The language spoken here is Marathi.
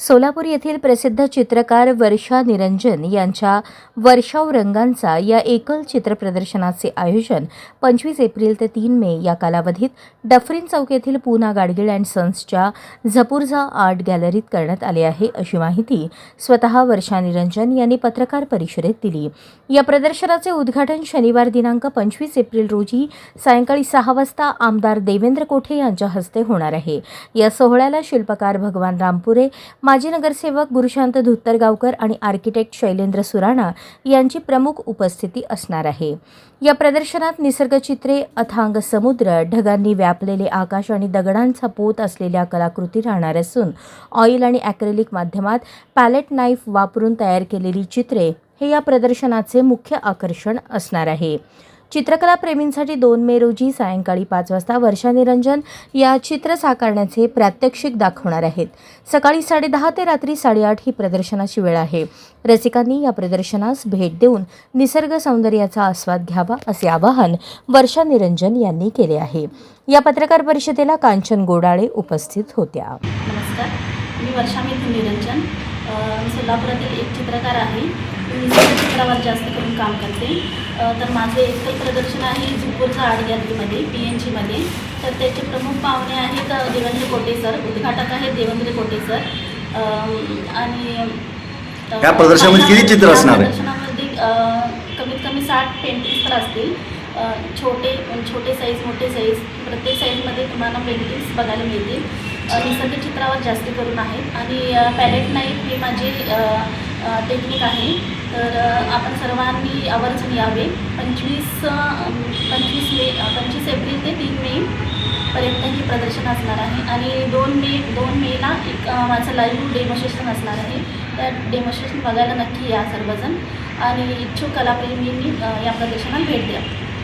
सोलापूर येथील प्रसिद्ध चित्रकार वर्षा निरंजन यांच्या वर्षाव रंगांचा या एकल चित्र प्रदर्शनाचे आयोजन 25 एप्रिल ते 3 मे या कालावधीत डफरीन चौक येथील पूना गाडगीळ अँड सन्सच्या झपुर्झा आर्ट गॅलरीत करण्यात आले आहे, अशी माहिती स्वतः वर्षा निरंजन यांनी पत्रकार परिषदेत दिली। या प्रदर्शनाचे उद्घाटन शनिवार दिनांक 25 एप्रिल रोजी सायंकाळी 6 वाजता आमदार देवेंद्र कोठे यांच्या हस्ते होणार आहे। या सोहळ्याला शिल्पकार भगवान रामपुरे, माजी नगरसेवक गुरुशांत धुत्तरगावकर आणि आर्किटेक्ट शैलेंद्र सुराणा यांची प्रमुख उपस्थिती असणार आहे। या प्रदर्शनात निसर्गचित्रे, अथांग समुद्र, ढगांनी व्यापलेले आकाश आणि दगडांचा पोत असलेल्या कलाकृती राहणार असून ऑइल आणि ॲक्रेलिक माध्यमात पॅलेट नाईफ वापरून तयार केलेली चित्रे हे या प्रदर्शनाचे मुख्य आकर्षण असणार आहे। चित्रकला प्रेमींसाठी 2 मे रोजी सायंकाळी 5 वाजता वर्षा निरंजन या चित्र साकारण्याचे प्रात्यक्षिक दाखवणार आहेत। सकाळी 10:30 ते रात्री 8:30 ही प्रदर्शनाची वेळ आहे। रसिकांनी या प्रदर्शनास भेट देऊन निसर्ग सौंदर्याचा आस्वाद घ्यावा असे आवाहन वर्षा निरंजन यांनी केले आहे। या पत्रकार परिषदेला कांचन गोडाळे उपस्थित होत्या। नमस्कार, मी वर्षा निरंजन, सोलापुरातील एक चित्रकार आहे। मी चित्रावर जास्त करून काम करते। तर माझे एकल प्रदर्शन आहे झपुर्झा आर्ट गॅलरीमध्ये PNG मध्ये। तर त्याचे प्रमुख पाहुणे आहेत देवेंद्र कोठे सर, उद्घाटक आहेत देवेंद्र कोठे सर। आणि या प्रदर्शनामध्ये किती चित्र असणार आहे? प्रदर्शनामध्ये कमीत कमी 60 पेंटिंग्स तर असतील। छोटे साईज, मोठे साईज, प्रत्येक साईजमध्ये तुम्हाला पेंटिंग्स बघायला मिळतील। निसर्ग चित्रावर जास्त करून आहेत आणि पॅलेट नाईफ हे माझे टेक्निक आहे। तर आपण सर्वांनी आवर्जून यावे। 25 एप्रिल ते 3 मे पर्यंत ही प्रदर्शन असणार आहे आणि 2 मेला एक माझं लाईव्ह डेमॉन्स्ट्रेशन असणार आहे। त्या डेमॉन्स्ट्रेशन बघायला नक्की या सर्वजण आणि इच्छुक कलाप्रेमींनी या प्रदर्शनाला भेट द्या।